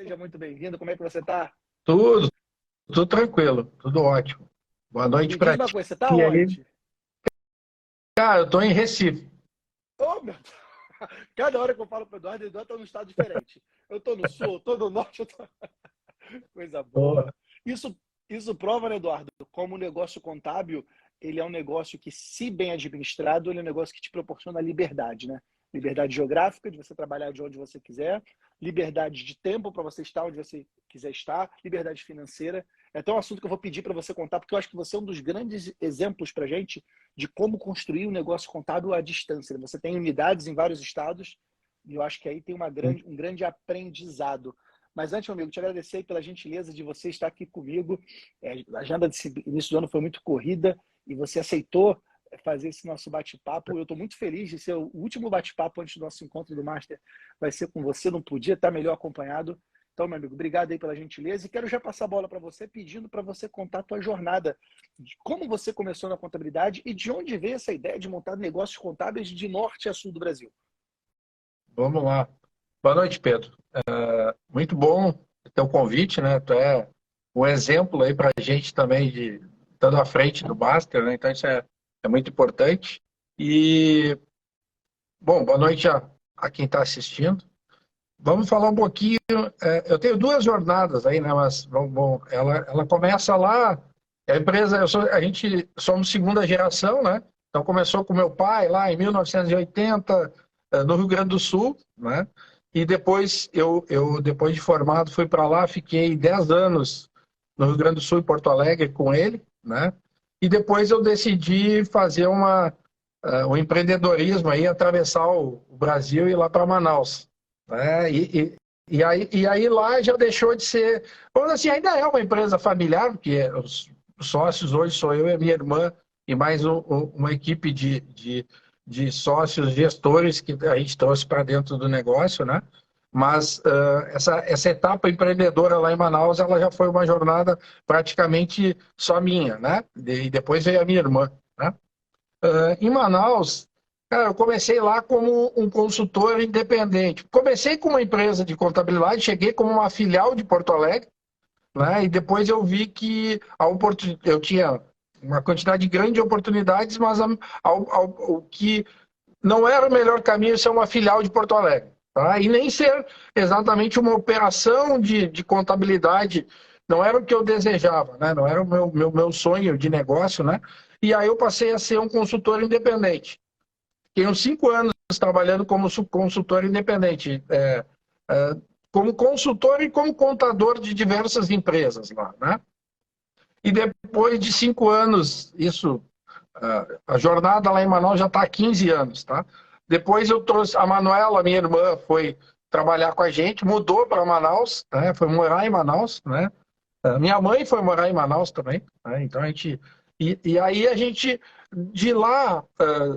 Seja muito bem-vindo. Como é que você está? Tudo, tudo tranquilo, tudo ótimo. Boa noite Me diz para uma ti. coisa, você está E aí, onde? cara, eu tô em Recife. Oh, meu Deus. Cada hora que eu falo para o Eduardo está num estado diferente. Eu estou no sul, eu estou no norte, eu tô... Coisa Tô- boa. Isso, isso prova, né, Eduardo, como o negócio contábil, ele é um negócio que, se bem administrado, ele é um negócio que te proporciona liberdade, né? Liberdade geográfica, de você trabalhar de onde você quiser, liberdade de tempo para você estar onde você quiser estar, liberdade financeira. É até um assunto que eu vou pedir para você contar, porque eu acho que você é um dos grandes exemplos para a gente de como construir um negócio contábil à distância. Você tem unidades em vários estados, e eu acho que aí tem um grande aprendizado. Mas antes, meu amigo, te agradecer pela gentileza de você estar aqui comigo. A agenda desse início do ano foi muito corrida e você aceitou fazer esse nosso bate-papo. Eu estou muito feliz de ser o último bate-papo antes do nosso encontro do Master. Vai ser com você, não podia estar melhor acompanhado. Então, meu amigo, obrigado aí pela gentileza. E quero já passar a bola para você, pedindo para você contar a tua jornada, de como você começou na contabilidade e de onde veio essa ideia de montar negócios contábeis de norte a sul do Brasil. Vamos lá. Boa noite, Pedro. Muito bom o teu convite, né? Tu é um exemplo aí para a gente também de estando à frente do Master, né? Então é muito importante. E, bom, boa noite a quem está assistindo. Vamos falar um pouquinho. Eu tenho duas jornadas aí, né? Mas ela começa lá. A empresa, a gente somos segunda geração, né? Então começou com meu pai lá em 1980, no Rio Grande do Sul, né? E depois depois de formado, fui para lá, fiquei 10 anos no Rio Grande do Sul, em Porto Alegre, com ele, né? E depois eu decidi fazer um empreendedorismo aí, atravessar o Brasil e ir lá para Manaus, né? E aí lá já deixou de ser. Bom, assim, ainda é uma empresa familiar, porque os sócios hoje sou eu e a minha irmã, e mais uma equipe de sócios gestores que a gente trouxe para dentro do negócio, né? Mas essa etapa empreendedora lá em Manaus, ela já foi uma jornada praticamente só minha, né? E depois veio a minha irmã, né? Em Manaus, cara, eu comecei lá como um consultor independente. Comecei com uma empresa de contabilidade, cheguei como uma filial de Porto Alegre, né? E depois eu vi que eu tinha uma quantidade grande de oportunidades, mas o que não era o melhor caminho ser uma filial de Porto Alegre, tá? E nem ser exatamente uma operação de contabilidade, não era o que eu desejava, né? Não era o meu sonho de negócio, né? E aí eu passei a ser um consultor independente. Fiquei uns 5 anos trabalhando como consultor independente, como consultor e como contador de diversas empresas lá, né? E depois de 5 anos, a jornada lá em Manaus já está há 15 anos, tá? Depois eu trouxe a Manuela, minha irmã, foi trabalhar com a gente, mudou para Manaus, né? Foi morar em Manaus, né? Minha mãe foi morar em Manaus também, né? Então a gente. E aí a gente, de lá,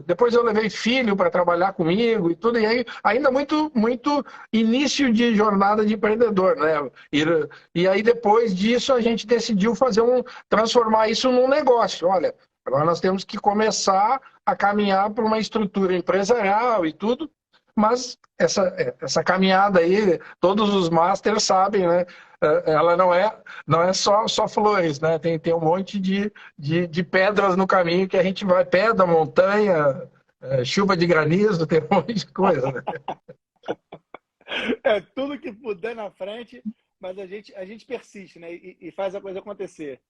depois eu levei filho para trabalhar comigo e tudo, e aí ainda muito, muito início de jornada de empreendedor, né? E aí depois disso a gente decidiu transformar isso num negócio. Olha, agora nós temos que começar a caminhar para uma estrutura empresarial e tudo, mas essa caminhada aí, todos os masters sabem, né? Ela não é só flores, né? Tem um monte de pedras no caminho que a gente vai, pedra, montanha, chuva de granizo, tem um monte de coisa, né? É tudo que puder na frente, mas a gente persiste, né? E faz a coisa acontecer.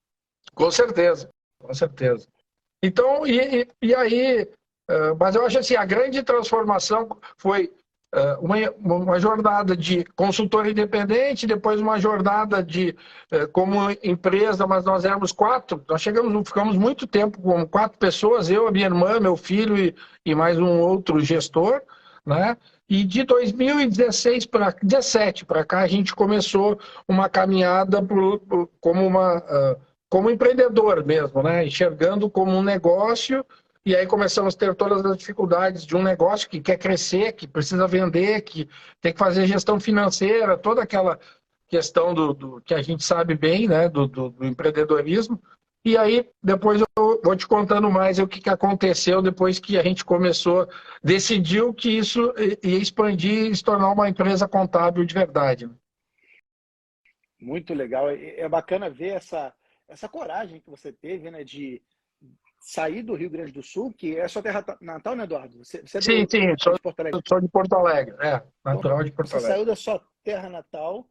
Com certeza, com certeza. Então, e aí, mas eu acho assim, a grande transformação foi uma jornada de consultor independente, depois uma jornada como empresa, mas nós éramos quatro, ficamos muito tempo com 4 pessoas, eu, a minha irmã, meu filho e mais um outro gestor, né? E de 2016 para 17 para cá, a gente começou uma caminhada como empreendedor mesmo, né? Enxergando como um negócio, e aí começamos a ter todas as dificuldades de um negócio que quer crescer, que precisa vender, que tem que fazer gestão financeira, toda aquela questão do que a gente sabe bem, né? Do empreendedorismo. E aí, depois eu vou te contando mais o que aconteceu depois que a gente decidiu que isso ia expandir e se tornar uma empresa contábil de verdade. Muito legal. É bacana ver essa coragem que você teve, né, de sair do Rio Grande do Sul, que é a sua terra natal, né, Eduardo? Você Sim, sim, é de Porto Alegre. sou de Porto Alegre, Então, natural de Porto você Alegre. saiu da sua terra natal,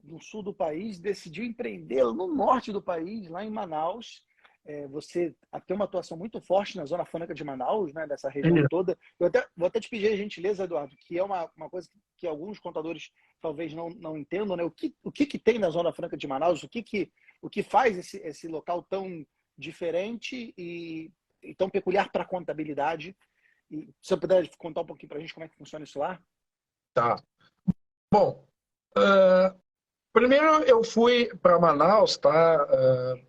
no sul do país, decidiu empreender no norte do país, lá em Manaus. Você tem uma atuação muito forte na Zona Franca de Manaus, né, dessa região Isso. toda. Vou até te pedir a gentileza, Eduardo, que é uma coisa que alguns contadores talvez não entendam, né? O que tem na Zona Franca de Manaus? O que faz esse local tão diferente e tão peculiar para a contabilidade? E se você puder contar um pouquinho para a gente como é que funciona isso lá? Tá. Bom, primeiro eu fui para Manaus, tá?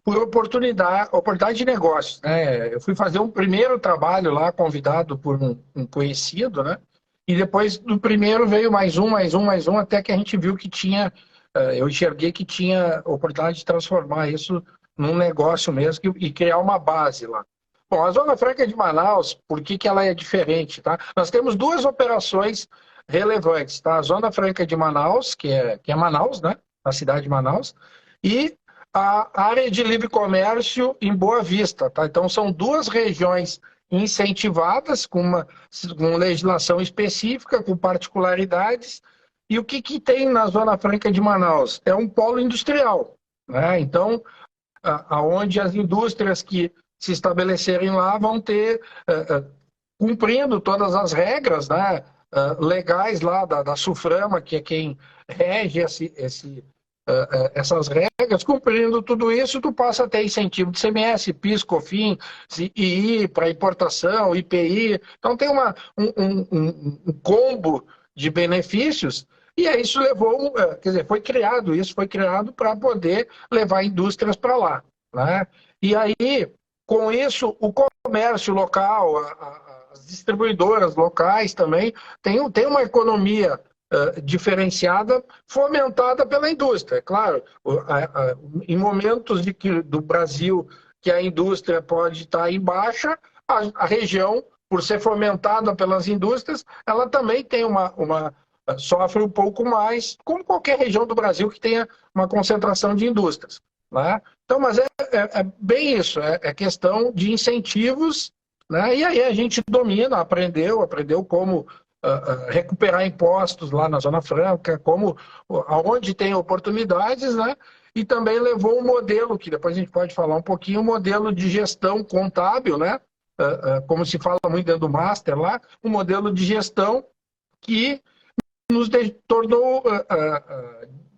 Por oportunidade de negócios, né? Eu fui fazer um primeiro trabalho lá, convidado por um conhecido, né? E depois do primeiro veio mais um, mais um, mais um, até que a gente viu que tinha, eu enxerguei que tinha oportunidade de transformar isso num negócio mesmo e criar uma base lá. Bom, a Zona Franca de Manaus, por que que ela é diferente, tá? Nós temos duas operações relevantes, tá? A Zona Franca de Manaus, que é Manaus, né? Na cidade de Manaus, e a área de livre comércio em Boa Vista, tá? Então são duas regiões incentivadas com legislação específica, com particularidades. E o que tem na Zona Franca de Manaus? É um polo industrial, né? Então, aonde as indústrias que se estabelecerem lá vão ter, cumprindo todas as regras, né, legais lá da SUFRAMA, que é quem rege essas regras, cumprindo tudo isso, tu passa a ter incentivo de CMS, PIS, COFINS, II para importação, IPI. Então tem um combo de benefícios e aí isso levou, quer dizer, foi criado para poder levar indústrias para lá, né? E aí, com isso, o comércio local, as distribuidoras locais também tem uma economia diferenciada, fomentada pela indústria. É claro, em momentos do Brasil que a indústria pode estar em baixa, a região, por ser fomentada pelas indústrias, ela também tem sofre um pouco mais, como qualquer região do Brasil que tenha uma concentração de indústrias, né? Então, mas é bem isso, é questão de incentivos, né? E aí a gente domina, aprendeu como recuperar impostos lá na Zona Franca, como aonde tem oportunidades, né? E também levou um modelo, que depois a gente pode falar um pouquinho, um modelo de gestão contábil, né? Como se fala muito dentro do Master lá, um modelo de gestão que nos tornou,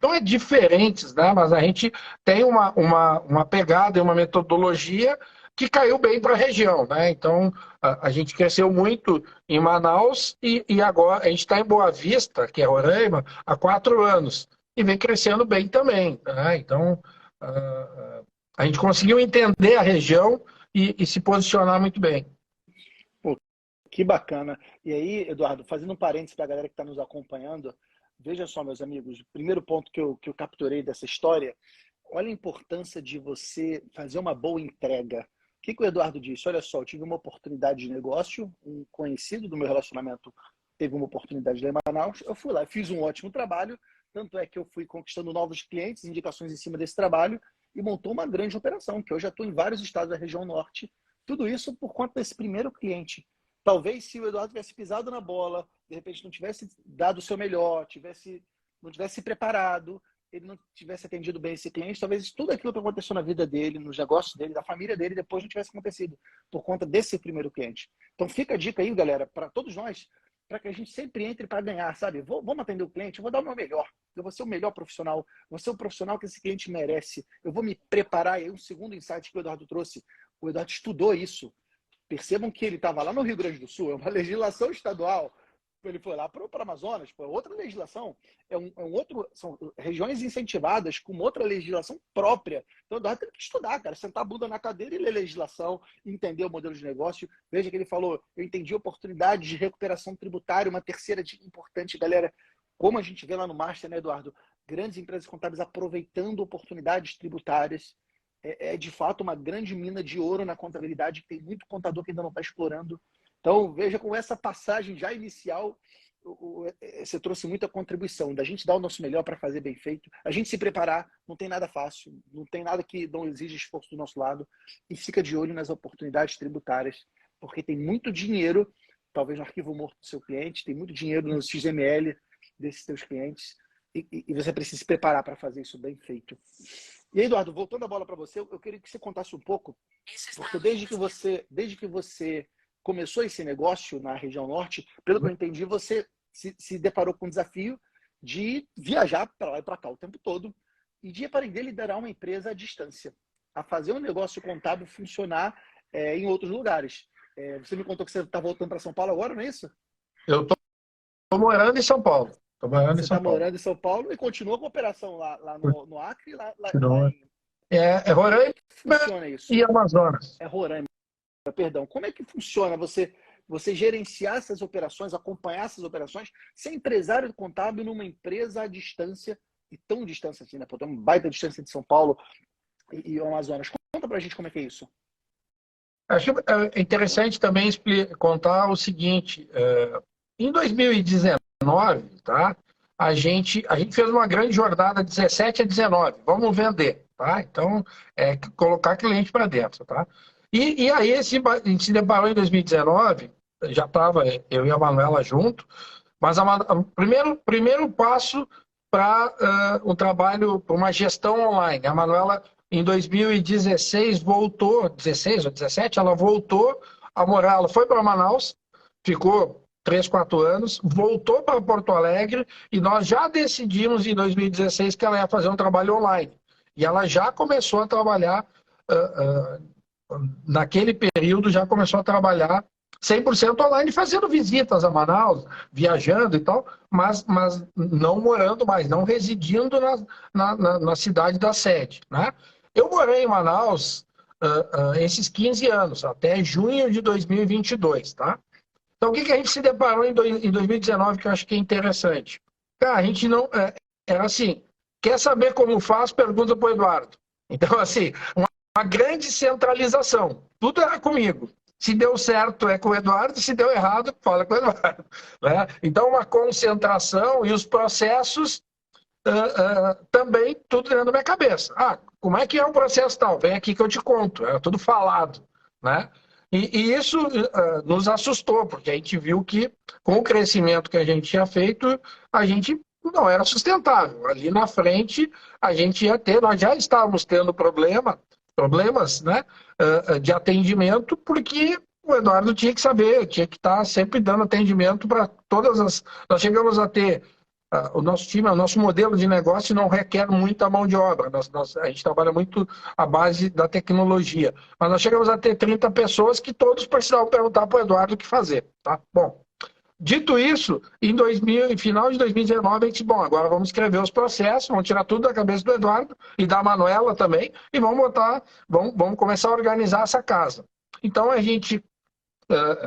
não é diferentes, né? Mas a gente tem uma pegada e uma metodologia que caiu bem para a região, né? Então, a gente cresceu muito em Manaus e agora a gente está em Boa Vista, que é Roraima, há 4 anos, e vem crescendo bem também, né? Então, a gente conseguiu entender a região e se posicionar muito bem. Pô, que bacana. E aí, Eduardo, fazendo um parênteses para a galera que está nos acompanhando, veja só, meus amigos, o primeiro ponto que eu capturei dessa história, olha a importância de você fazer uma boa entrega. O que o Eduardo disse? Olha só, eu tive uma oportunidade de negócio, um conhecido do meu relacionamento teve uma oportunidade lá em Manaus, eu fui lá, fiz um ótimo trabalho, tanto é que eu fui conquistando novos clientes, indicações em cima desse trabalho, e montou uma grande operação, que hoje já estou em vários estados da região norte, tudo isso por conta desse primeiro cliente. Talvez se o Eduardo tivesse pisado na bola, de repente não tivesse dado o seu melhor, não tivesse se preparado, ele não tivesse atendido bem esse cliente, talvez tudo aquilo que aconteceu na vida dele, nos negócios dele, da família dele, depois não tivesse acontecido por conta desse primeiro cliente. Então fica a dica aí, galera, para todos nós, para que a gente sempre entre para ganhar, sabe? Vamos atender o cliente, eu vou dar o meu melhor, eu vou ser o melhor profissional, vou ser o profissional que esse cliente merece, eu vou me preparar. E aí um segundo insight que o Eduardo trouxe, o Eduardo estudou isso. Percebam que ele estava lá no Rio Grande do Sul, é uma legislação estadual. Ele foi lá para o Amazonas, é outra legislação, são regiões incentivadas com outra legislação própria. Então, o Eduardo tem que estudar, cara, sentar a bunda na cadeira e ler legislação, entender o modelo de negócio. Veja que ele falou, eu entendi oportunidade de recuperação tributária, uma terceira dica importante, galera, como a gente vê lá no Master, né, Eduardo? Grandes empresas contábeis aproveitando oportunidades tributárias. É de fato uma grande mina de ouro na contabilidade, que tem muito contador que ainda não está explorando. Então, veja com essa passagem já inicial, você trouxe muita contribuição, da gente dar o nosso melhor para fazer bem feito, a gente se preparar, não tem nada fácil, não tem nada que não exija esforço do nosso lado, e fica de olho nas oportunidades tributárias, porque tem muito dinheiro, talvez no arquivo morto do seu cliente, tem muito dinheiro no XML desses seus clientes, e você precisa se preparar para fazer isso bem feito. E aí, Eduardo, voltando a bola para você, eu queria que você contasse um pouco, porque desde que você começou esse negócio na região norte, pelo que eu entendi, você se deparou com o desafio de viajar para lá e para cá o tempo todo e de aprender a liderar uma empresa à distância, a fazer um negócio contábil funcionar em outros lugares. Você me contou que você está voltando para São Paulo agora, não é isso? Eu estou morando em São Paulo. Você está morando em São Paulo e continua com a operação lá no Acre, lá em... Roraima Funciona isso? e Amazonas. É Roraima, perdão. Como é que funciona você gerenciar essas operações, acompanhar essas operações, ser empresário contábil numa empresa à distância, e tão distância assim, né? Pô, tem uma baita distância de São Paulo e Amazonas. Conta pra gente como é que é isso. Acho interessante também contar o seguinte, em 2019, tá? A gente fez uma grande jornada 17 a 19, vamos vender, tá? Então, colocar cliente para dentro, tá? E aí a gente se deparou em 2019, já estava eu e a Manuela junto, mas o primeiro passo para um trabalho, para uma gestão online. A Manuela, em 2016, voltou, 16 ou 17, ela voltou a morar, ela foi para Manaus, ficou 3, 4 anos, voltou para Porto Alegre e nós já decidimos em 2016 que ela ia fazer um trabalho online. E ela já começou a trabalhar, naquele período, já começou a trabalhar 100% online, fazendo visitas a Manaus, viajando e tal, mas não morando mais, não residindo na cidade da sede, né? Eu morei em Manaus esses 15 anos, até junho de 2022, tá? Então, o que a gente se deparou em 2019 que eu acho que é interessante? Cara, a gente não... Era assim, quer saber como faz? Pergunta para o Eduardo. Então, assim, uma grande centralização. Tudo era comigo. Se deu certo, é com o Eduardo. Se deu errado, fala com o Eduardo. Né? Então, uma concentração e os processos também tudo dentro da minha cabeça. Como é que é um processo tal? Vem aqui que eu te conto. Era tudo falado. Né? E isso nos assustou, porque a gente viu que, com o crescimento que a gente tinha feito, a gente não era sustentável. Ali na frente, a gente ia ter, nós já estávamos tendo problemas, né, de atendimento, porque o Eduardo tinha que saber, tinha que estar sempre dando atendimento para todas as... Nós chegamos a ter... O nosso time, o nosso modelo de negócio não requer muita mão de obra. A gente trabalha muito à base da tecnologia. Mas nós chegamos a ter 30 pessoas que todos precisavam perguntar para o Eduardo o que fazer. Tá? Bom, dito isso, em final de 2019, a gente, agora vamos escrever os processos, vamos tirar tudo da cabeça do Eduardo e da Manuela também, e vamos começar a organizar essa casa. Então a gente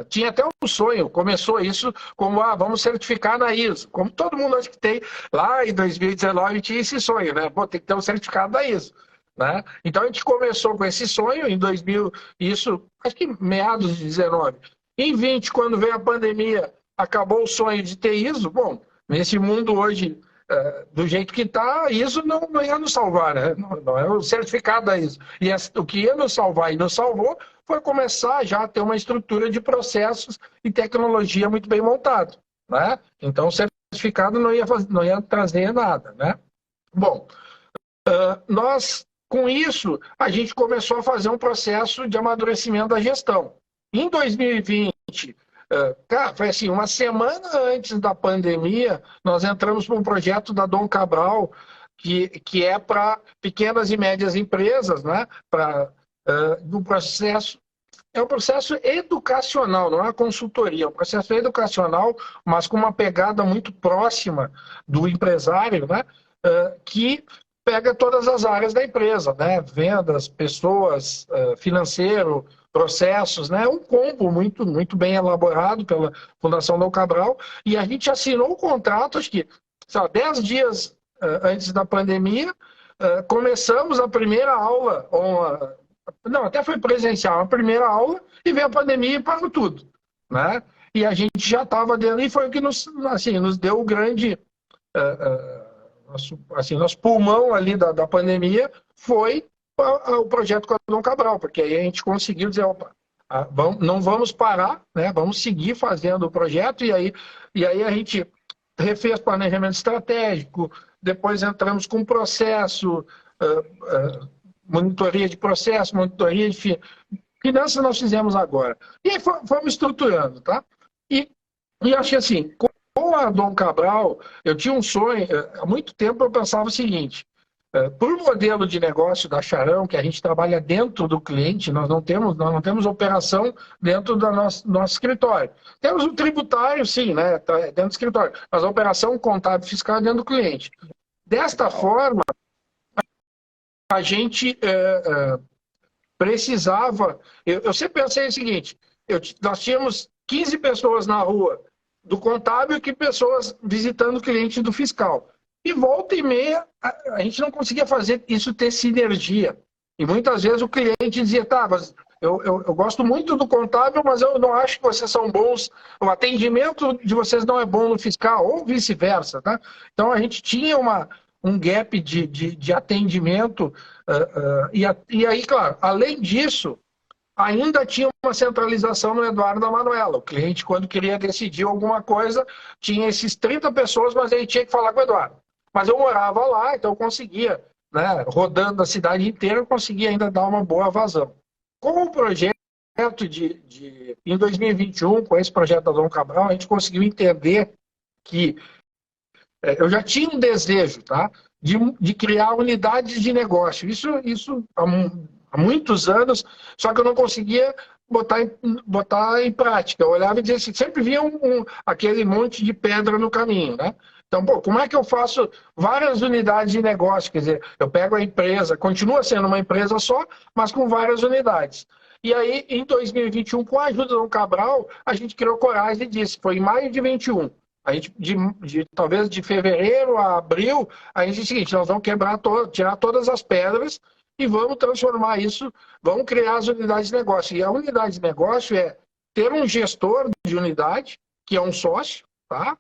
tinha até um sonho, começou isso como, vamos certificar na ISO. Como todo mundo acho que tem, lá em 2019 tinha esse sonho, né? Tem que ter um certificado da ISO. Né? Então a gente começou com esse sonho em 2000, isso acho que meados de 19. Em 20, quando veio a pandemia, acabou o sonho de ter ISO. Bom, nesse mundo hoje, do jeito que está, ISO não ia nos salvar, né? Não é o certificado da ISO. E o que ia nos salvar e nos salvou foi começar já a ter uma estrutura de processos e tecnologia muito bem montado, né? Então o certificado não ia trazer nada, né? Bom, com isso, a gente começou a fazer um processo de amadurecimento da gestão. Em 2020, foi assim, uma semana antes da pandemia, nós entramos para um projeto da Dom Cabral, que é para pequenas e médias empresas, né? É um processo educacional, não é uma consultoria, é um processo educacional, mas com uma pegada muito próxima do empresário, né? Que pega todas as áreas da empresa, né? Vendas, pessoas, financeiro, processos, né? Um combo muito, muito bem elaborado pela Fundação Dom Cabral, e a gente assinou o contrato, acho que 10 dias antes da pandemia, começamos a primeira aula, não, até foi presencial, a primeira aula, e veio a pandemia e parou tudo, né? e a gente já estava dentro, e foi o que nos, assim, nos deu o grande, nosso pulmão ali da pandemia foi o projeto Cordão Cabral, porque aí a gente conseguiu dizer, opa, não vamos parar, né? Vamos seguir fazendo o projeto, e aí a gente refez planejamento estratégico, depois entramos com processo, monitoria de processo, monitoria de finanças nós fizemos agora. E aí fomos estruturando, tá? E acho que assim, com a Dom Cabral, eu tinha um sonho, há muito tempo eu pensava o seguinte, por modelo de negócio da Charão, que a gente trabalha dentro do cliente, nós não temos operação dentro do nosso escritório. Temos o tributário, sim, né, tá dentro do escritório, mas a operação contábil fiscal é dentro do cliente. Desta forma, a gente precisava... Eu sempre pensei o seguinte, nós tínhamos 15 pessoas na rua do contábil que pessoas visitando o cliente do fiscal. E volta e meia, a gente não conseguia fazer isso ter sinergia. E muitas vezes o cliente dizia, tá, mas eu gosto muito do contábil, mas eu não acho que vocês são bons, o atendimento de vocês não é bom no fiscal, ou vice-versa, tá? Então a gente tinha um gap de atendimento, e aí, claro, além disso, ainda tinha uma centralização no Eduardo da Manuela. O cliente, quando queria decidir alguma coisa, tinha esses 30 pessoas, mas ele tinha que falar com o Eduardo. Mas eu morava lá, então eu conseguia, né, rodando a cidade inteira, eu conseguia ainda dar uma boa vazão. Com o projeto em 2021, com esse projeto da Dom Cabral, a gente conseguiu entender que eu já tinha um desejo, tá, de criar unidades de negócio. Isso há muitos anos, só que eu não conseguia botar em prática. Eu olhava e dizia assim, sempre via aquele monte de pedra no caminho, né? Então, pô, como é que eu faço várias unidades de negócio? Quer dizer, eu pego a empresa, continua sendo uma empresa só, mas com várias unidades. E aí, em 2021, com a ajuda do Cabral, a gente criou coragem e disse, foi em maio de 21. A gente, talvez de fevereiro a abril, a gente disse o seguinte, nós vamos tirar todas as pedras e vamos transformar isso, vamos criar as unidades de negócio. E a unidade de negócio é ter um gestor de unidade, que é um sócio, tá?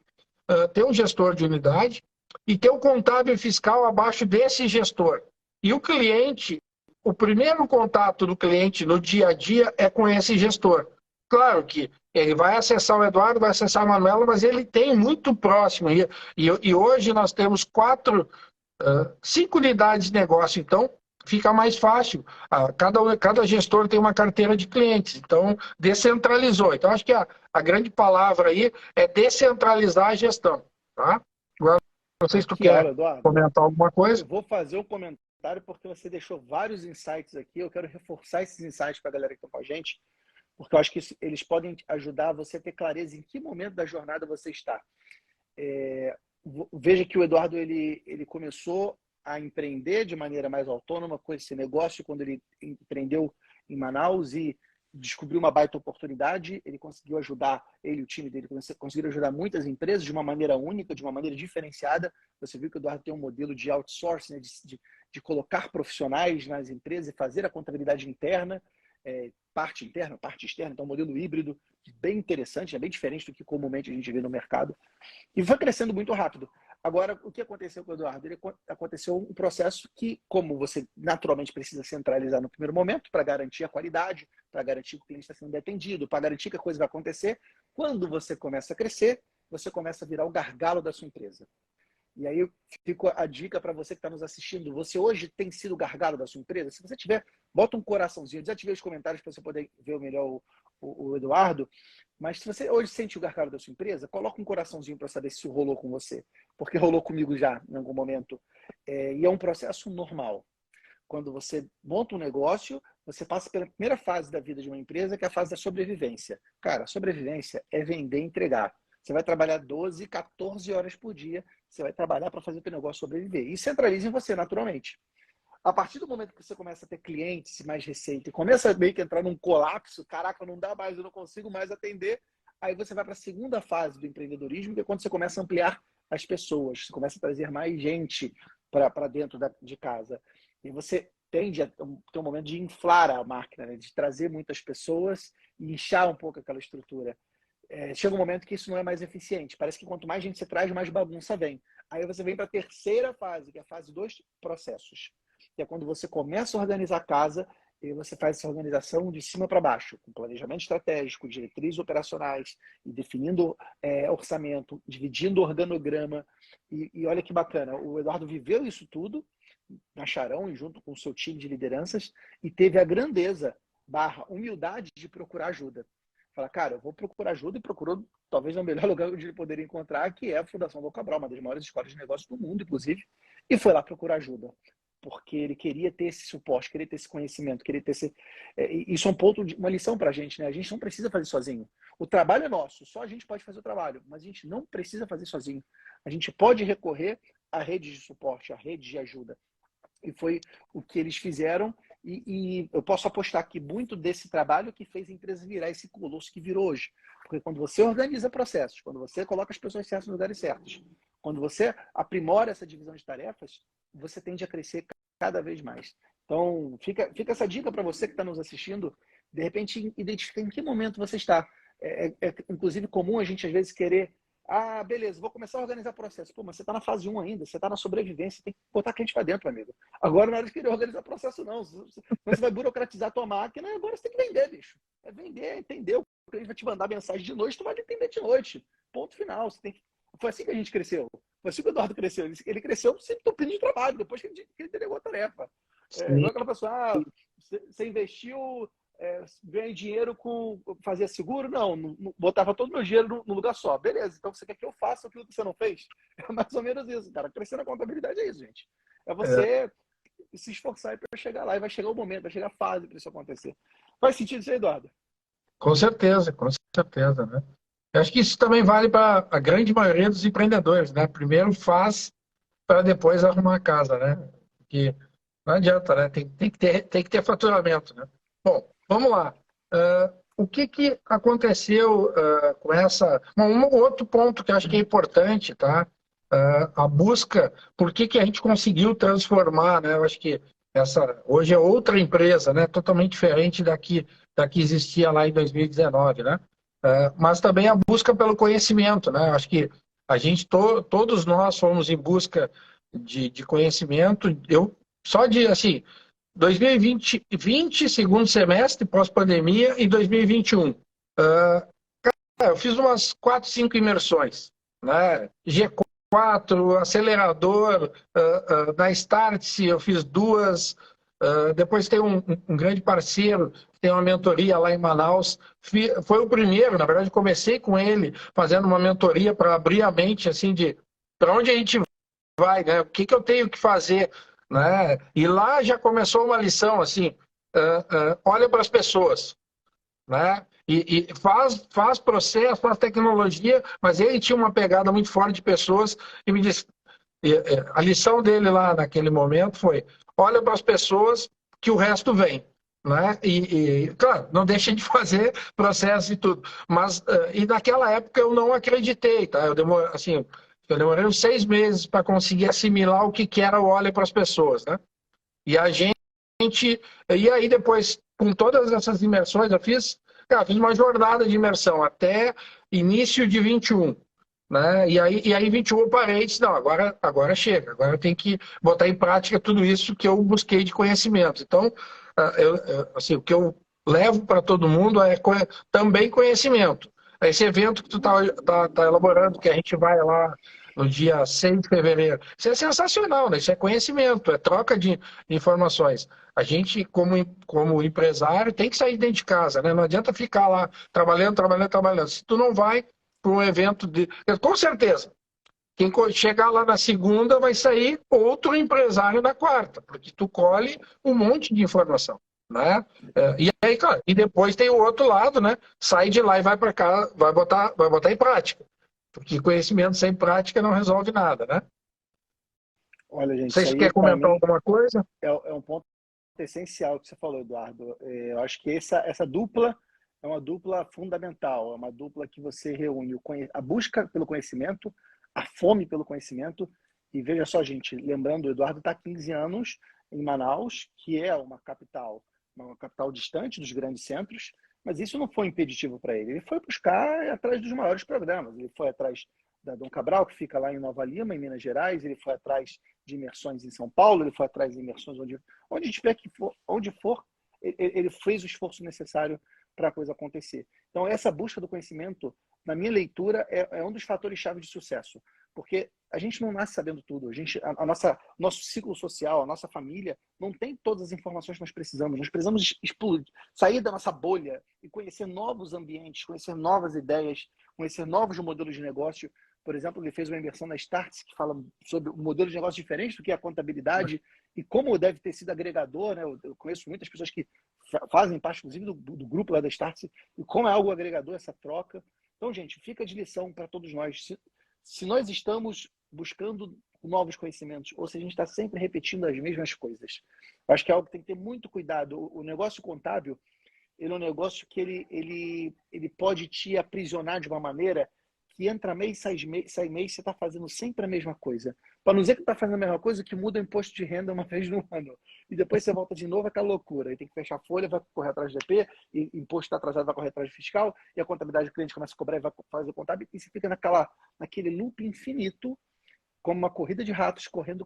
Ter um gestor de unidade e ter o contábil fiscal abaixo desse gestor. E o cliente, o primeiro contato do cliente no dia a dia é com esse gestor. Claro que ele vai acessar o Eduardo, vai acessar a Manuela, mas ele tem muito próximo. E hoje nós temos 5 unidades de negócio, então fica mais fácil. Cada gestor tem uma carteira de clientes, então descentralizou. Então acho que a grande palavra aí é descentralizar a gestão. Tá? Agora, não sei se tu Que quer aula, Eduardo. comentar alguma coisa. Eu vou fazer um comentário porque você deixou vários insights aqui. Eu quero reforçar esses insights para a galera que está com a gente, porque eu acho que eles podem ajudar você a ter clareza em que momento da jornada você está. Veja que o Eduardo ele começou a empreender de maneira mais autônoma com esse negócio quando ele empreendeu em Manaus e descobriu uma baita oportunidade. Ele conseguiu ajudar, ele e o time dele conseguiram ajudar muitas empresas de uma maneira única, de uma maneira diferenciada. Você viu que o Eduardo tem um modelo de outsourcing, né, de colocar profissionais nas empresas e fazer a contabilidade interna, parte interna, parte externa. Então, um modelo híbrido bem interessante, é bem diferente do que comumente a gente vê no mercado. E foi crescendo muito rápido. Agora, o que aconteceu com o Eduardo? Aconteceu um processo que, como você naturalmente precisa centralizar no primeiro momento, para garantir a qualidade, para garantir que o cliente está sendo atendido, para garantir que a coisa vai acontecer, quando você começa a crescer, você começa a virar o gargalo da sua empresa. E aí fica a dica para você que está nos assistindo. Você hoje tem sido o gargalo da sua empresa? Se você tiver, bota um coraçãozinho. Eu desativei os comentários para você poder ver melhor o Eduardo. Mas se você hoje sente o gargalo da sua empresa, coloca um coraçãozinho para saber se rolou com você. Porque rolou comigo já, em algum momento. E é um processo normal. Quando você monta um negócio, você passa pela primeira fase da vida de uma empresa, que é a fase da sobrevivência. Cara, a sobrevivência é vender e entregar. Você vai trabalhar 12, 14 horas por dia, você vai trabalhar para fazer o teu negócio sobreviver. E centraliza em você, naturalmente. A partir do momento que você começa a ter clientes, mais receita, e começa meio que entrar num colapso, caraca, não dá mais, eu não consigo mais atender, aí você vai para a segunda fase do empreendedorismo, que é quando você começa a ampliar as pessoas, você começa a trazer mais gente para dentro de casa. E você tende a ter um momento de inflar a máquina, né? De trazer muitas pessoas e inchar um pouco aquela estrutura. chega um momento que isso não é mais eficiente. Parece que quanto mais gente você traz, mais bagunça vem. Aí você vem para a terceira fase, que é a fase dos processos, que é quando você começa a organizar a casa e você faz essa organização de cima para baixo, com planejamento estratégico, diretrizes operacionais, e definindo orçamento, dividindo organograma. E olha que bacana, o Eduardo viveu isso tudo na Charão e junto com o seu time de lideranças e teve a grandeza / humildade de procurar ajuda. Fala, cara, eu vou procurar ajuda, e procurou talvez o melhor lugar onde ele poderia encontrar, que é a Fundação Dom Cabral, uma das maiores escolas de negócios do mundo, inclusive, e foi lá procurar ajuda, porque ele queria ter esse suporte, queria ter esse conhecimento, queria ter esse... Isso é uma lição para a gente, né? A gente não precisa fazer sozinho. O trabalho é nosso, só a gente pode fazer o trabalho, mas a gente não precisa fazer sozinho. A gente pode recorrer a redes de suporte, a redes de ajuda. E foi o que eles fizeram, e eu posso apostar que muito desse trabalho que fez a empresa virar esse colosso que virou hoje. Porque quando você organiza processos, quando você coloca as pessoas certas nos lugares certos, quando você aprimora essa divisão de tarefas, você tende a crescer cada vez mais. Então, fica essa dica para você que está nos assistindo, de repente, identificar em que momento você está. Inclusive, comum a gente, às vezes, querer beleza, vou começar a organizar processo. Pô, mas você está na fase 1 ainda, você está na sobrevivência, tem que botar cliente para dentro, amigo. Agora não é hora de querer organizar processo, não. Senão você vai burocratizar a tua máquina, agora você tem que vender, bicho. É vender, entender. O cliente vai te mandar mensagem de noite, tu vai entender de noite. Ponto final. Foi assim que a gente cresceu. Foi assim que o Eduardo cresceu. Ele cresceu sempre entupindo de trabalho, depois que ele delegou a tarefa. Igual aquela pessoa, você investiu... ganhei dinheiro com fazer seguro? Não, botava todo o meu dinheiro no lugar só. Beleza, então você quer que eu faça aquilo que você não fez? É mais ou menos isso, cara. Crescer na contabilidade é isso, gente. É você se esforçar para chegar lá, e vai chegar o momento, vai chegar a fase para isso acontecer. Faz sentido isso aí, Eduardo? Com certeza, né? Eu acho que isso também vale para a grande maioria dos empreendedores, né? Primeiro faz para depois arrumar a casa, né? Porque não adianta, né? Tem que ter faturamento, né? Bom, vamos lá. O que aconteceu com essa... Um outro ponto que eu acho que é importante, tá? A busca, por que a gente conseguiu transformar, né? Eu acho que hoje é outra empresa, né? Totalmente diferente da que existia lá em 2019, né? Mas também a busca pelo conhecimento, né? Eu acho que todos nós fomos em busca de conhecimento. Eu só de assim 2020, segundo semestre, pós-pandemia, e 2021. Eu fiz umas 4, 5 imersões, né? G4, acelerador, na Startse eu fiz 2, depois tem um grande parceiro, que tem uma mentoria lá em Manaus, foi o primeiro, na verdade comecei com ele, fazendo uma mentoria para abrir a mente, assim, de para onde a gente vai, né? O que eu tenho que fazer, né? E lá já começou uma lição assim, olha para as pessoas, né? E faz processo, faz tecnologia, mas ele tinha uma pegada muito forte de pessoas e me disse, a lição dele lá naquele momento foi, olha para as pessoas que o resto vem. Né? Claro, não deixa de fazer processo e tudo, mas e naquela época eu não acreditei, tá? Eu demorei uns 6 meses para conseguir assimilar o que era o olha para as pessoas, né? E a gente, e aí depois, com todas essas imersões, fiz uma jornada de imersão até início de 21, né? E aí 21 eu parei e disse, não, agora chega, agora eu tenho que botar em prática tudo isso que eu busquei de conhecimento. Então, assim, o que eu levo para todo mundo é também conhecimento. Esse evento que tu tá elaborando, que a gente vai lá no dia 6 de fevereiro, isso é sensacional, né? Isso é conhecimento, é troca de informações. A gente, como empresário, tem que sair dentro de casa, né? Não adianta ficar lá trabalhando. Se tu não vai para um evento de... Com certeza, quem chegar lá na segunda vai sair outro empresário na quarta, porque tu colhe um monte de informação, né? E aí, claro, e depois tem o outro lado, né? Sai de lá e vai para cá, vai botar em prática, porque conhecimento sem prática não resolve nada, né? Olha, Não gente, sei isso se aí, quer para comentar mim, alguma coisa. é um ponto essencial que você falou, Eduardo. Eu acho que essa dupla é uma dupla fundamental, é uma dupla que você reúne a busca pelo conhecimento, a fome pelo conhecimento. E veja só, gente, lembrando, o Eduardo está há 15 anos em Manaus, que é uma capital distante dos grandes centros, Mas isso não foi impeditivo para ele. Ele foi buscar atrás dos maiores programas. Ele foi atrás da Dom Cabral, que fica lá em Nova Lima, em Minas Gerais. Ele foi atrás de imersões em São Paulo. Ele foi atrás de imersões onde tiver que for, onde for, ele fez o esforço necessário para a coisa acontecer. Então, essa busca do conhecimento, na minha leitura, é um dos fatores-chave de sucesso. Porque a gente não nasce sabendo tudo. Nosso ciclo social, a nossa família, não tem todas as informações que nós precisamos. Nós precisamos explodir, sair da nossa bolha e conhecer novos ambientes, conhecer novas ideias, conhecer novos modelos de negócio. Por exemplo, ele fez uma imersão na Startse que fala sobre um modelo de negócio diferente do que a contabilidade e como deve ter sido agregador, né? Eu conheço muitas pessoas que fazem parte, inclusive, do grupo lá da Startse, e como é algo agregador essa troca. Então, gente, fica de lição para todos nós. Se nós estamos buscando novos conhecimentos, ou se a gente está sempre repetindo as mesmas coisas. Eu acho que é algo que tem que ter muito cuidado. O negócio contábil, ele é um negócio que ele pode te aprisionar de uma maneira que entra mês, sai mês, você está fazendo sempre a mesma coisa. Para não dizer que está fazendo a mesma coisa, que muda o imposto de renda uma vez no ano. E depois você volta de novo, é aquela loucura. Aí tem que fechar a folha, vai correr atrás do DP, e imposto está atrasado, vai correr atrás do fiscal, e a contabilidade do cliente começa a cobrar e vai fazer o contábil, e você fica naquele loop infinito, como uma corrida de ratos, correndo,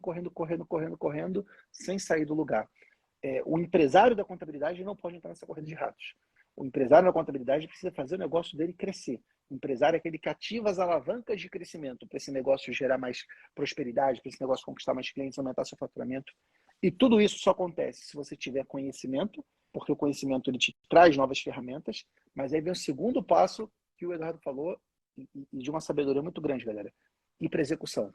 sem sair do lugar. O empresário da contabilidade não pode entrar nessa corrida de ratos. O empresário da contabilidade precisa fazer o negócio dele crescer. O empresário é aquele que ativa as alavancas de crescimento para esse negócio gerar mais prosperidade, para esse negócio conquistar mais clientes, aumentar seu faturamento. E tudo isso só acontece se você tiver conhecimento, porque o conhecimento ele te traz novas ferramentas, mas aí vem o segundo passo que o Eduardo falou, e de uma sabedoria muito grande, galera. Ir para execução.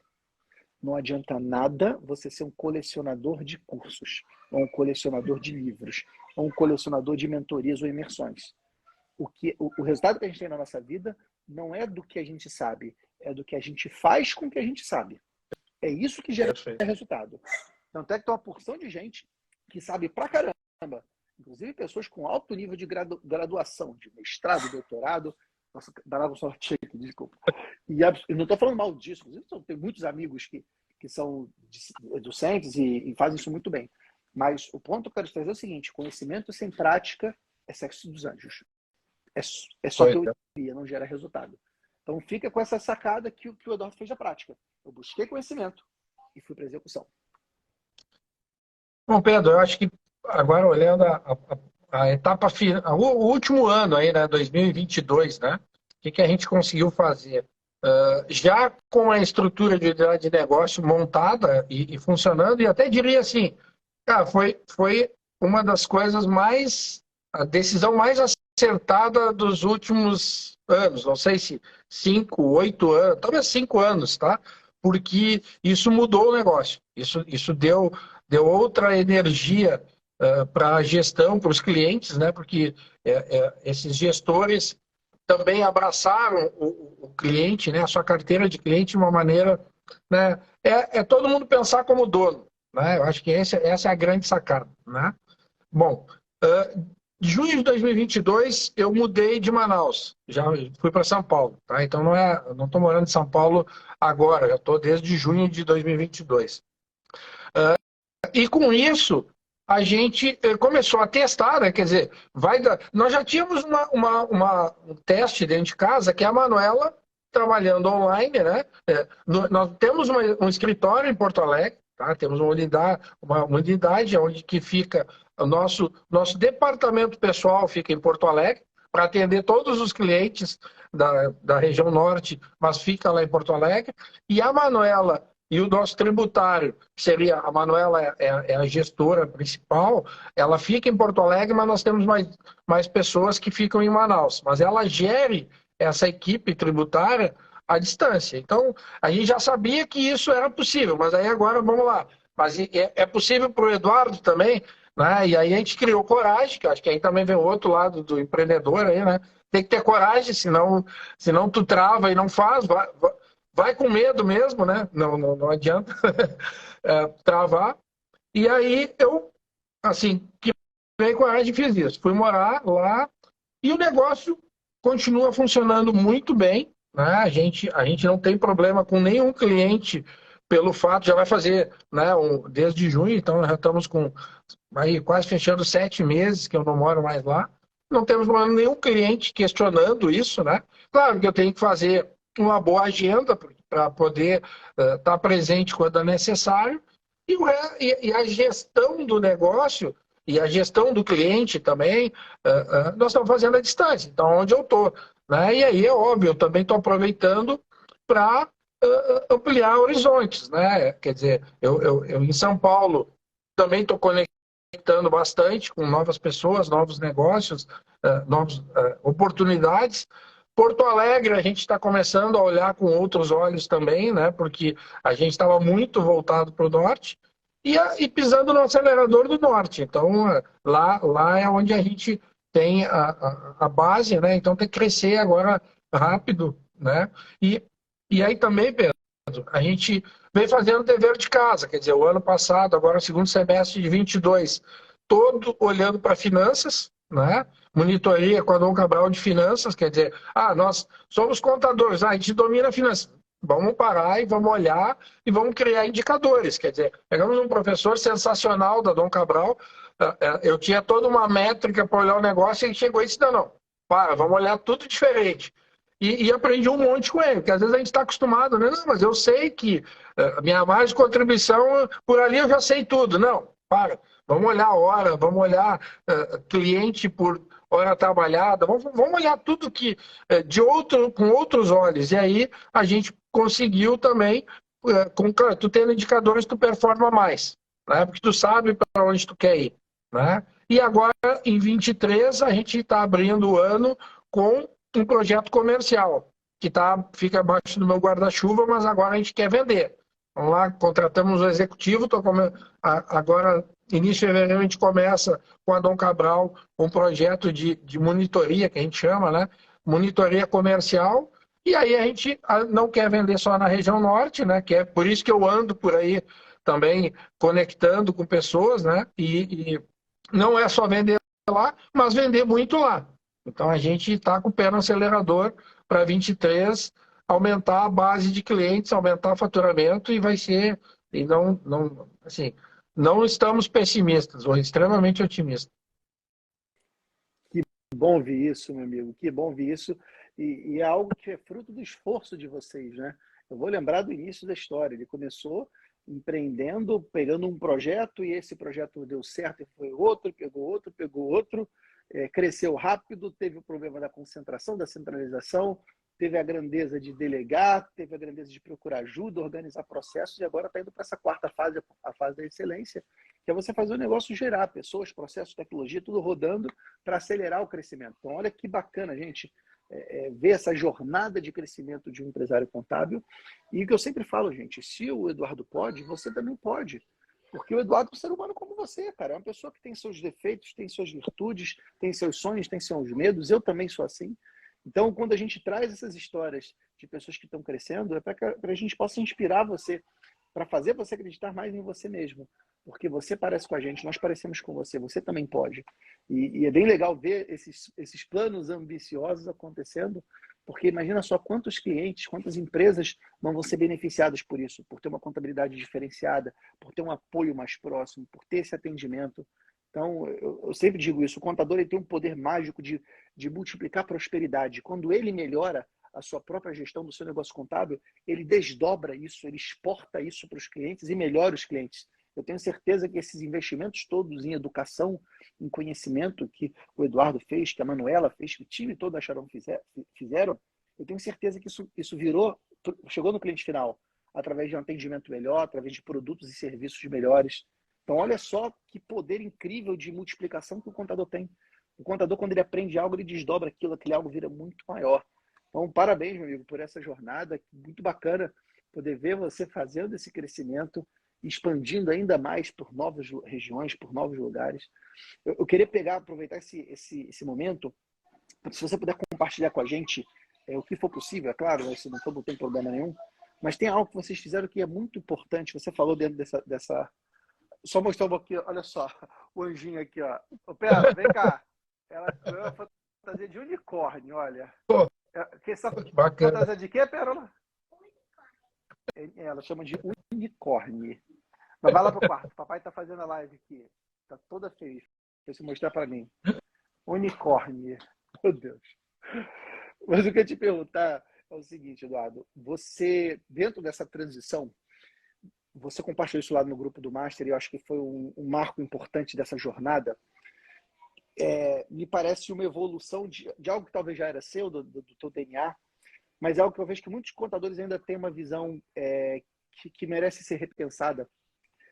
Não adianta nada você ser um colecionador de cursos, ou um colecionador de livros, ou um colecionador de mentorias ou imersões. O resultado que a gente tem na nossa vida não é do que a gente sabe, é do que a gente faz com o que a gente sabe. É isso que gera resultado. Tanto é que tem uma porção de gente que sabe pra caramba, inclusive pessoas com alto nível de graduação, de mestrado, doutorado. Nossa, danado só aqui, desculpa. E eu não estou falando mal disso, inclusive tem muitos amigos que são docentes e fazem isso muito bem. Mas o ponto que eu quero trazer é o seguinte: conhecimento sem prática é sexo dos anjos. É só teoria, não gera resultado. Então fica com essa sacada que o Eduardo fez da prática. Eu busquei conhecimento e fui para a execução. Bom, Pedro, eu acho que agora olhando a etapa final, o último ano aí, né, 2022, né? O que a gente conseguiu fazer? Já com a estrutura de negócio montada e funcionando, e até diria assim, cara, foi uma das coisas a decisão mais acertada dos últimos anos, não sei se 5, 8 anos, talvez 5 anos, tá? Porque isso mudou o negócio, isso deu outra energia para a gestão, para os clientes, né? Porque esses gestores também abraçaram o cliente, né? A sua carteira de cliente de uma maneira, né? Todo mundo pensar como dono, né? Eu acho que essa é a grande sacada, né? Bom, em junho de 2022 eu mudei de Manaus, já fui para São Paulo, tá? Então não estou morando em São Paulo agora, já estou desde junho de 2022. E com isso a gente começou a testar, né? Quer dizer, nós já tínhamos um teste dentro de casa, que é a Manuela trabalhando online, né? Nós temos um escritório em Porto Alegre, tá? Temos uma unidade onde que fica o nosso departamento pessoal fica em Porto Alegre, para atender todos os clientes da região norte, mas fica lá em Porto Alegre. E a Manuela e o nosso tributário, que seria a Manuela é a gestora principal, ela fica em Porto Alegre, mas nós temos mais pessoas que ficam em Manaus. Mas ela gere essa equipe tributária à distância. Então, a gente já sabia que isso era possível, mas aí agora vamos lá. Mas é possível para o Eduardo também, né? E aí a gente criou coragem, que acho que aí também vem o outro lado do empreendedor aí, né? Tem que ter coragem, senão tu trava e não faz, vai com medo mesmo, né? Não adianta travar. E aí eu, assim, criei coragem e fiz isso. Fui morar lá e o negócio continua funcionando muito bem, né? A gente não tem problema com nenhum cliente pelo fato, já vai fazer, né, desde junho, então já estamos com aí quase fechando 7 meses que eu não moro mais lá. não temos nenhum cliente questionando isso, né? Claro que eu tenho que fazer uma boa agenda para poder estar presente quando é necessário, e a gestão do negócio e a gestão do cliente também, nós estamos fazendo à distância, então onde eu estou. Né? E aí é óbvio, eu também estou aproveitando para ampliar horizontes. Né? Quer dizer, eu em São Paulo também estou conectando bastante com novas pessoas, novos negócios, novas oportunidades. Porto Alegre, a gente está começando a olhar com outros olhos também, né? Porque a gente estava muito voltado para o norte e pisando no acelerador do norte. Então, lá é onde a gente tem a base, né? Então, tem que crescer agora rápido, né? E aí também, Pedro, a gente vem fazendo dever de casa, quer dizer, o ano passado, agora o segundo semestre de 22, todo olhando para finanças, né? Monitoria com a Dom Cabral de finanças, quer dizer, nós somos contadores, a gente domina finanças. Vamos parar e vamos olhar e vamos criar indicadores. Quer dizer, pegamos um professor sensacional da Dom Cabral, eu tinha toda uma métrica para olhar o negócio e ele chegou e disse, não, vamos olhar tudo diferente. E aprendi um monte com ele, porque às vezes a gente está acostumado, né? Não, mas eu sei que a minha margem de contribuição, por ali eu já sei tudo. Não, vamos olhar a hora, vamos olhar cliente por hora trabalhada, vamos olhar tudo que com outros olhos. E aí a gente conseguiu também, tu tendo indicadores, tu performa mais, né? Porque tu sabe para onde tu quer ir. Né? E agora, em 23, a gente está abrindo o ano com um projeto comercial, que fica abaixo do meu guarda-chuva, mas agora a gente quer vender. Vamos lá, contratamos o executivo, agora, início de fevereiro, a gente começa com a Dom Cabral, um projeto de monitoria, que a gente chama, né? Monitoria comercial, e aí a gente não quer vender só na região norte, né? Que é por isso que eu ando por aí também conectando com pessoas, né? E não é só vender lá, mas vender muito lá. Então a gente está com o pé no acelerador para 23 aumentar a base de clientes, aumentar o faturamento e vai ser. E assim, não estamos pessimistas, ou extremamente otimistas. Que bom ver isso, meu amigo, que bom ver isso. E é algo que é fruto do esforço de vocês, né? Eu vou lembrar do início da história. Ele começou empreendendo, pegando um projeto, e esse projeto deu certo e foi outro, pegou outro, cresceu rápido, teve o problema da concentração, da centralização, teve a grandeza de delegar, teve a grandeza de procurar ajuda, organizar processos, e agora está indo para essa quarta fase, a fase da excelência, que é você fazer o negócio gerar pessoas, processos, tecnologia, tudo rodando para acelerar o crescimento. Então, olha que bacana, gente, ver essa jornada de crescimento de um empresário contábil. E o que eu sempre falo, gente, se o Eduardo pode, você também pode. Porque o Eduardo é um ser humano como você, cara. É uma pessoa que tem seus defeitos, tem suas virtudes, tem seus sonhos, tem seus medos. Eu também sou assim. Então, quando a gente traz essas histórias de pessoas que estão crescendo, é para que a gente possa inspirar você, para fazer você acreditar mais em você mesmo. Porque você parece com a gente, nós parecemos com você, você também pode. E é bem legal ver esses planos ambiciosos acontecendo, porque imagina só quantos clientes, quantas empresas não vão ser beneficiadas por isso, por ter uma contabilidade diferenciada, por ter um apoio mais próximo, por ter esse atendimento. Então, eu sempre digo isso, o contador ele tem um poder mágico de multiplicar prosperidade. Quando ele melhora a sua própria gestão do seu negócio contábil, ele desdobra isso, ele exporta isso para os clientes e melhora os clientes. Eu tenho certeza que esses investimentos todos em educação, em conhecimento que o Eduardo fez, que a Manuela fez, que o time todo da Sharon fizeram, eu tenho certeza que isso chegou no cliente final, através de um atendimento melhor, através de produtos e serviços melhores. Então, olha só que poder incrível de multiplicação que o contador tem. O contador, quando ele aprende algo, ele desdobra aquilo, aquele algo vira muito maior. Então, parabéns, meu amigo, por essa jornada. Muito bacana poder ver você fazendo esse crescimento, expandindo ainda mais por novas regiões, por novos lugares. Eu queria aproveitar esse momento, se você puder compartilhar com a gente o que for possível, é claro, né, se não for, não tem problema nenhum, mas tem algo que vocês fizeram que é muito importante. Você falou dentro dessa... Só mostrar um pouquinho, olha só, o anjinho aqui, ó. Ô, Pedro, vem cá. Ela criou a fantasia de unicórnio, olha. Pô, Essa bacana. fantasia de quê, Pérola? Ela chama de unicórnio. Mas vai lá pro quarto. Papai tá fazendo a live aqui. Tá toda feliz. Deixa eu mostrar para mim. Unicórnio. Meu Deus. Mas o que eu ia te perguntar é o seguinte, Eduardo. Você, dentro dessa transição, você compartilhou isso lá no grupo do Master e eu acho que foi um marco importante dessa jornada. Me parece uma evolução de algo que talvez já era seu, do teu DNA, mas é algo que eu vejo que muitos contadores ainda têm uma visão que merece ser repensada,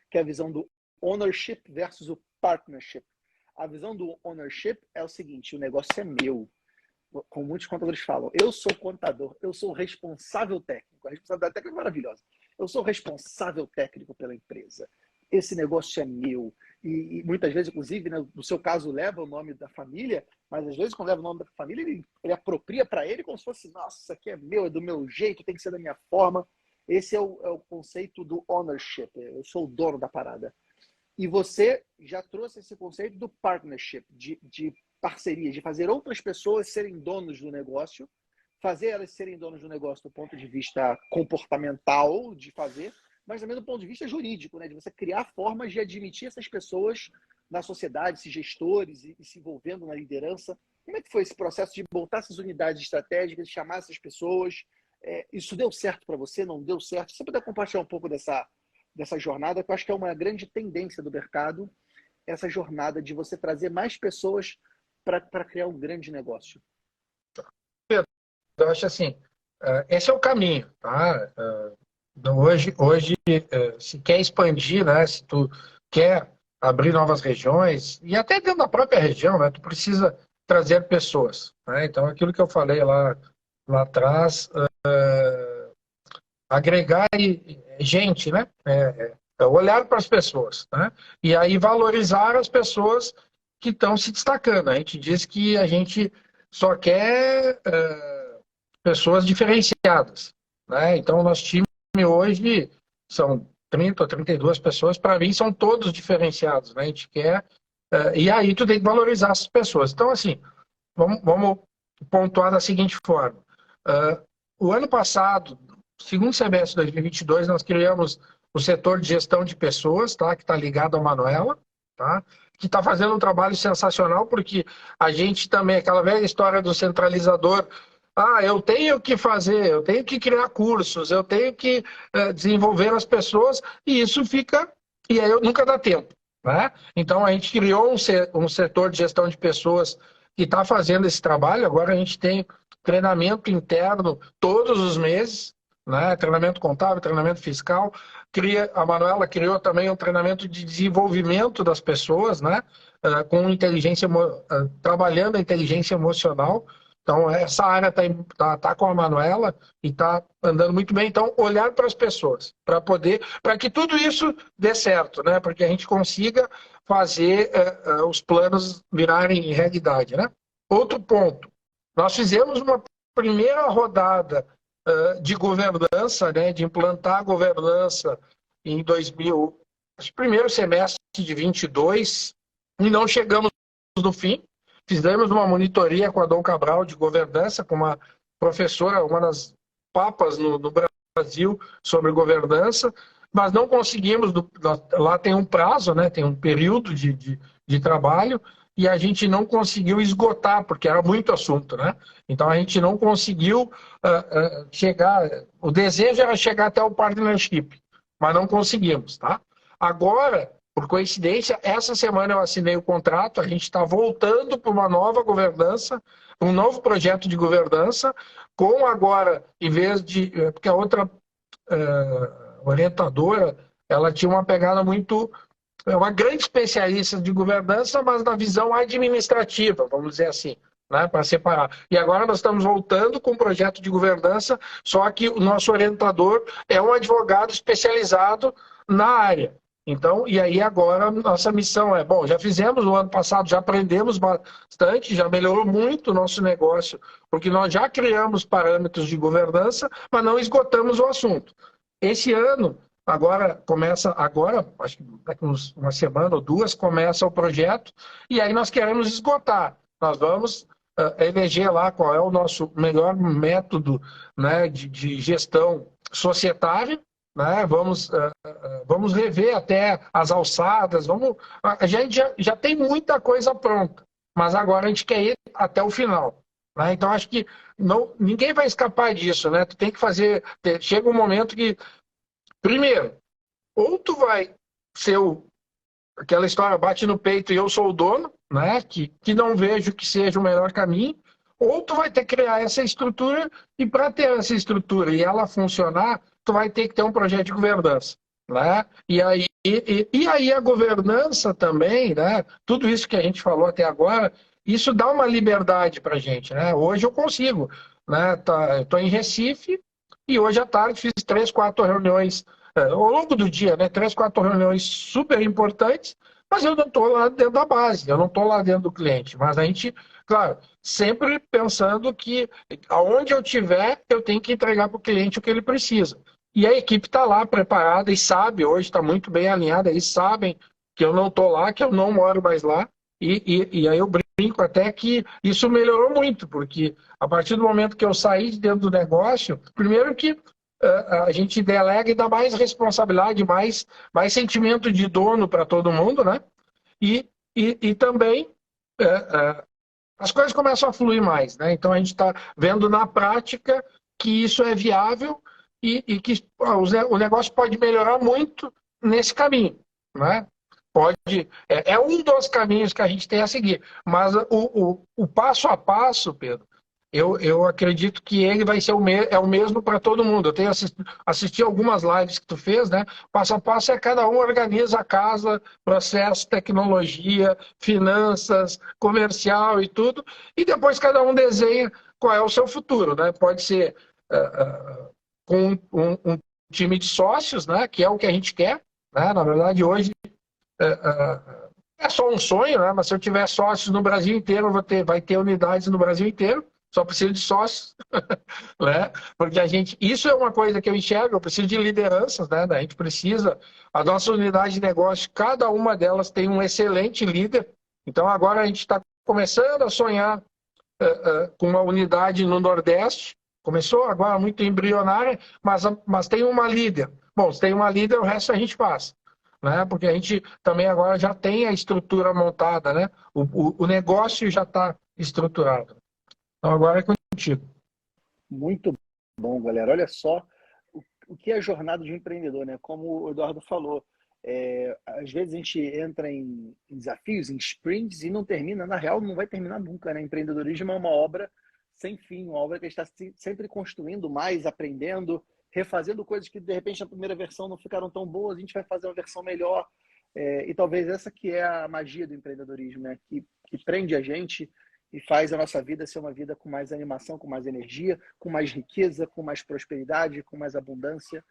que é a visão do ownership versus o partnership. A visão do ownership é o seguinte: o negócio é meu. Como muitos contadores falam, eu sou contador, eu sou o responsável técnico. A responsabilidade técnica é maravilhosa. Eu sou o responsável técnico pela empresa. Esse negócio é meu. E muitas vezes, inclusive, né, no seu caso, leva o nome da família, mas às vezes, quando leva o nome da família, ele apropria para ele como se fosse: nossa, isso aqui é meu, é do meu jeito, tem que ser da minha forma. Esse é o conceito do ownership. Eu sou o dono da parada. E você já trouxe esse conceito do partnership, de parceria, de fazer outras pessoas serem donos do negócio, fazer elas serem donos do negócio do ponto de vista comportamental de fazer, mas também do ponto de vista jurídico, né? De você criar formas de admitir essas pessoas na sociedade, esses gestores, e se envolvendo na liderança. Como é que foi esse processo de montar essas unidades estratégicas, de chamar essas pessoas? Isso deu certo para você? Não deu certo? Se você puder compartilhar um pouco dessa jornada, que eu acho que é uma grande tendência do mercado, essa jornada de você trazer mais pessoas para criar um grande negócio. Pedro, eu acho assim, esse é o caminho, tá? Hoje, se quer expandir, né? Se tu quer abrir novas regiões, e até dentro da própria região, né? Tu precisa trazer pessoas, né? Então, aquilo que eu falei lá atrás, agregar gente, né? Olhar para as pessoas, né? E aí valorizar as pessoas que estão se destacando. A gente diz que a gente só quer pessoas diferenciadas, né? Então, o nosso time hoje são 30 ou 32 pessoas, para mim são todos diferenciados, né? A gente quer... e aí tu tem que valorizar essas pessoas. Então, assim, vamos pontuar da seguinte forma. O ano passado, segundo semestre de 2022, nós criamos o setor de gestão de pessoas, tá? Que está ligado à Manuela, tá? Que está fazendo um trabalho sensacional, porque a gente também, aquela velha história do centralizador, eu tenho que fazer, eu tenho que criar cursos, eu tenho que desenvolver as pessoas, e isso fica, e aí nunca dá tempo, né? Então a gente criou um setor de gestão de pessoas que está fazendo esse trabalho. Agora a gente tem treinamento interno todos os meses, né? Treinamento contábil, treinamento fiscal. A Manuela criou também um treinamento de desenvolvimento das pessoas, né? Com inteligência, trabalhando a inteligência emocional. Então, essa área tá com a Manuela e está andando muito bem. Então, olhar para as pessoas, para que tudo isso dê certo, né? Para que a gente consiga fazer os planos virarem realidade, né? Outro ponto, nós fizemos uma primeira rodada de governança, né? De implantar a governança em primeiro semestre de 22, e não chegamos no fim. Fizemos uma monitoria com a Dom Cabral de governança, com uma professora, uma das papas no Brasil sobre governança, mas não conseguimos, lá tem um prazo, né, tem um período de trabalho, e a gente não conseguiu esgotar, porque era muito assunto, né? Então a gente não conseguiu chegar, o desejo era chegar até o partnership, mas não conseguimos, tá? Agora, por coincidência, essa semana eu assinei o contrato, a gente está voltando para uma nova governança, um novo projeto de governança, com agora, em vez de... Porque a outra orientadora, ela tinha uma pegada muito... uma grande especialista de governança, mas na visão administrativa, vamos dizer assim, né, para separar. E agora nós estamos voltando com um projeto de governança, só que o nosso orientador é um advogado especializado na área. Então, e aí agora nossa missão já fizemos no ano passado, já aprendemos bastante, já melhorou muito o nosso negócio, porque nós já criamos parâmetros de governança, mas não esgotamos o assunto. Esse ano, acho que daqui uma semana ou duas, começa o projeto, e aí nós queremos esgotar. Nós vamos eleger lá qual é o nosso melhor método, né, de gestão societária, né? Vamos rever até as alçadas, a gente já tem muita coisa pronta, mas agora a gente quer ir até o final. Né? Então, acho que ninguém vai escapar disso. Né? Tu tem que fazer. Chega um momento que, primeiro, ou tu vai ser aquela história bate no peito e eu sou o dono, né? Que não vejo que seja o melhor caminho, ou tu vai ter que criar essa estrutura e para ter essa estrutura e ela funcionar, tu vai ter que ter um projeto de governança, né? E aí a governança também, né? Tudo isso que a gente falou até agora, isso dá uma liberdade para a gente, né? Hoje eu consigo, né? Eu estou em Recife e hoje à tarde fiz 3, 4 reuniões ao longo do dia, né? 3, 4 reuniões super importantes, mas eu não estou lá dentro da base, eu não estou lá dentro do cliente. Mas a gente, claro, sempre pensando que aonde eu estiver, eu tenho que entregar para o cliente o que ele precisa. E a equipe está lá preparada e sabe, hoje está muito bem alinhada, eles sabem que eu não estou lá, que eu não moro mais lá. E aí eu brinco até que isso melhorou muito, porque a partir do momento que eu saí de dentro do negócio, primeiro que a gente delega e dá mais responsabilidade, mais sentimento de dono para todo mundo, né? E também as coisas começam a fluir mais, né? Então a gente está vendo na prática que isso é viável e que o negócio pode melhorar muito nesse caminho, né? Pode, é um dos caminhos que a gente tem a seguir, mas o passo a passo, Pedro, eu acredito que ele vai ser é o mesmo para todo mundo. Eu tenho assistido algumas lives que tu fez, né? Passo a passo é cada um organiza a casa, processo, tecnologia, finanças, comercial e tudo, e depois cada um desenha qual é o seu futuro, né? Pode ser com um time de sócios, né? Que é o que a gente quer, né? Na verdade, hoje é só um sonho, né? Mas se eu tiver sócios no Brasil inteiro, vai ter unidades no Brasil inteiro. Só preciso de sócios, né? Porque isso é uma coisa que eu enxergo. Eu preciso de lideranças, né? A gente precisa. A nossa unidade de negócio, cada uma delas tem um excelente líder. Então agora a gente está começando a sonhar com uma unidade no Nordeste. Começou agora muito embrionária, mas tem uma líder. Bom, se tem uma líder, o resto a gente faz. Né? Porque a gente também agora já tem a estrutura montada, né? O negócio já está estruturado. Então agora é contigo. Muito bom, galera. Olha só o que é a jornada de um empreendedor, né? Como o Eduardo falou, às vezes a gente entra em desafios, em sprints e não termina. Na real, não vai terminar nunca, né? Empreendedorismo é uma obra sem fim, uma obra que a gente está sempre construindo mais, aprendendo, refazendo coisas que de repente na primeira versão não ficaram tão boas, a gente vai fazer uma versão melhor. E talvez essa que é a magia do empreendedorismo, né? Que prende a gente e faz a nossa vida ser uma vida com mais animação, com mais energia, com mais riqueza, com mais prosperidade, com mais abundância.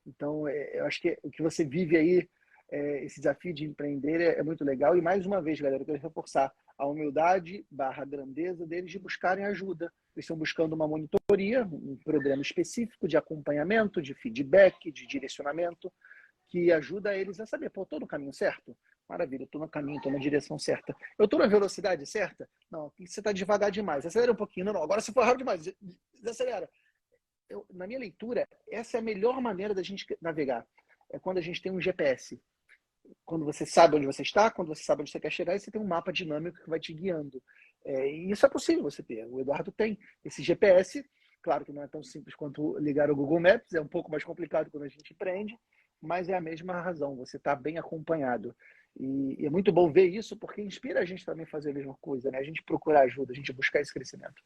Então, eu acho que o que você vive aí, esse desafio de empreender é muito legal. E mais uma vez, galera, eu quero reforçar a humildade / grandeza deles de buscarem ajuda. Eles estão buscando uma monitoria, um programa específico de acompanhamento, de feedback, de direcionamento, que ajuda eles a saber, pô, estou no caminho certo? Maravilha, estou no caminho, estou na direção certa. Eu estou na velocidade certa? Não, aqui você está devagar demais. Acelera um pouquinho. Não, agora você foi rápido demais. Desacelera. Na minha leitura, essa é a melhor maneira da gente navegar. É quando a gente tem um GPS. Quando você sabe onde você está, quando você sabe onde você quer chegar, e você tem um mapa dinâmico que vai te guiando. E isso é possível você ter. O Eduardo tem esse GPS. Claro que não é tão simples quanto ligar o Google Maps, é um pouco mais complicado quando a gente empreende, mas é a mesma razão, você está bem acompanhado. E é muito bom ver isso, porque inspira a gente também a fazer a mesma coisa, né? A gente procurar ajuda, a gente buscar esse crescimento.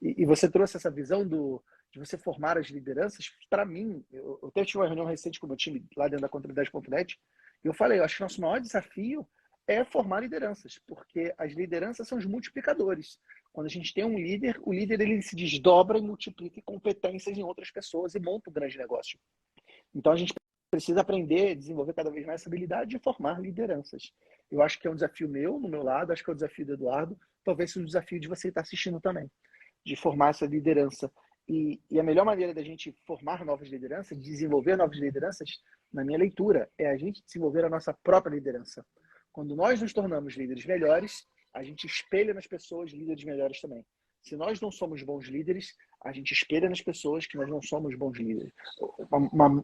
E você trouxe essa visão de você formar as lideranças. Para mim, eu até tive uma reunião recente com o meu time lá dentro da contabilidade.net, e eu falei, eu acho que o nosso maior desafio é formar lideranças, porque as lideranças são os multiplicadores. Quando a gente tem um líder, o líder ele se desdobra e multiplica competências em outras pessoas e monta um grande negócio. Então a gente precisa aprender, desenvolver cada vez mais essa habilidade de formar lideranças. Eu acho que é um desafio meu, no meu lado, acho que é um desafio do Eduardo, talvez seja um desafio de você estar assistindo também, de formar essa liderança. E a melhor maneira da gente formar novas lideranças, desenvolver novas lideranças, na minha leitura, é a gente desenvolver a nossa própria liderança. Quando nós nos tornamos líderes melhores, a gente espelha nas pessoas líderes melhores também. Se nós não somos bons líderes, a gente espelha nas pessoas que nós não somos bons líderes.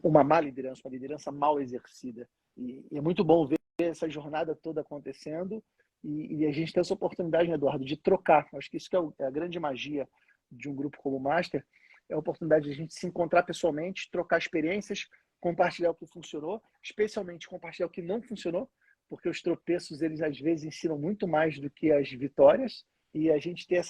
Uma má liderança, uma liderança mal exercida. E é muito bom ver essa jornada toda acontecendo E a gente tem essa oportunidade, né, Eduardo, de trocar. Acho que isso que é a grande magia de um grupo como o Master, é a oportunidade de a gente se encontrar pessoalmente, trocar experiências, compartilhar o que funcionou, especialmente compartilhar o que não funcionou, porque os tropeços, eles às vezes ensinam muito mais do que as vitórias, e a gente ter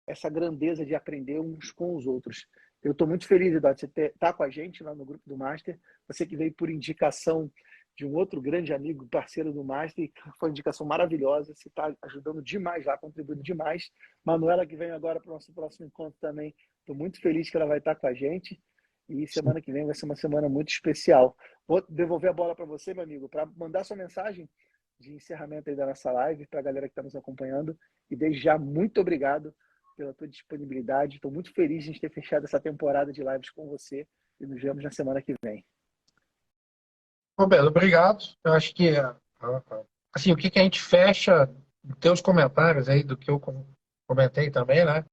essa grandeza de aprender uns com os outros. Eu estou muito feliz, Eduardo, de você estar com a gente lá no grupo do Master, você que veio por indicação de um outro grande amigo, parceiro do Master, e foi uma indicação maravilhosa, você está ajudando demais lá, contribuindo demais. Manuela, que vem agora para o nosso próximo encontro também, estou muito feliz que ela vai estar com a gente, e semana que vem vai ser uma semana muito especial. Vou devolver a bola para você, meu amigo, para mandar sua mensagem de encerramento aí da nossa live, para a galera que está nos acompanhando, e desde já, muito obrigado pela tua disponibilidade, estou muito feliz de a gente ter fechado essa temporada de lives com você, e nos vemos na semana que vem. Roberto, obrigado. Eu acho que assim, o que a gente fecha nos teus comentários aí do que eu comentei também, né?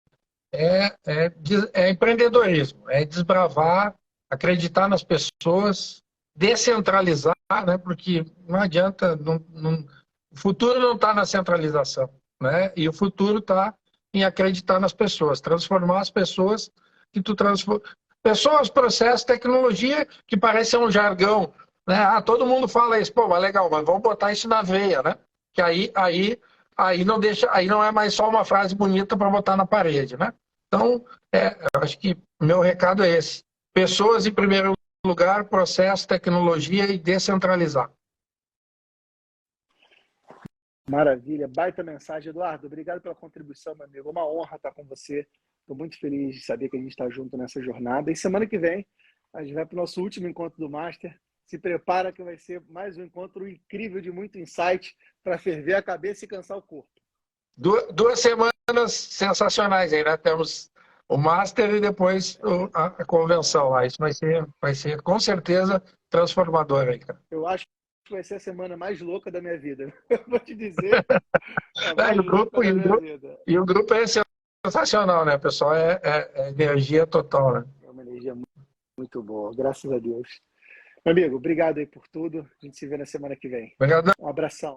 É empreendedorismo, é desbravar, acreditar nas pessoas, descentralizar, né? Porque não adianta, o futuro não está na centralização, né? E o futuro está em acreditar nas pessoas, transformar as pessoas que tu transforma. Pessoas, processos, tecnologia, que parece um jargão, né? Ah, todo mundo fala isso, pô, mas legal, mas vamos botar isso na veia, né? Que aí não deixa, aí não é mais só uma frase bonita para botar na parede, né? Então, eu acho que meu recado é esse. Pessoas em primeiro lugar, processo, tecnologia e descentralizar. Maravilha, baita mensagem, Eduardo. Obrigado pela contribuição, meu amigo. É uma honra estar com você. Estou muito feliz de saber que a gente está junto nessa jornada. E semana que vem, a gente vai para o nosso último encontro do Master. Se prepara que vai ser mais um encontro incrível de muito insight para ferver a cabeça e cansar o corpo. Duas semanas sensacionais aí, né? Temos o Master e depois a convenção lá. Isso vai ser com certeza transformador aí, cara. Eu acho que vai ser a semana mais louca da minha vida. Eu vou te dizer, a mais E louca da minha vida. o grupo é sensacional, né, pessoal? É energia total, né? É uma energia muito boa, graças a Deus. Meu amigo, obrigado aí por tudo. A gente se vê na semana que vem. Obrigado. Um abração.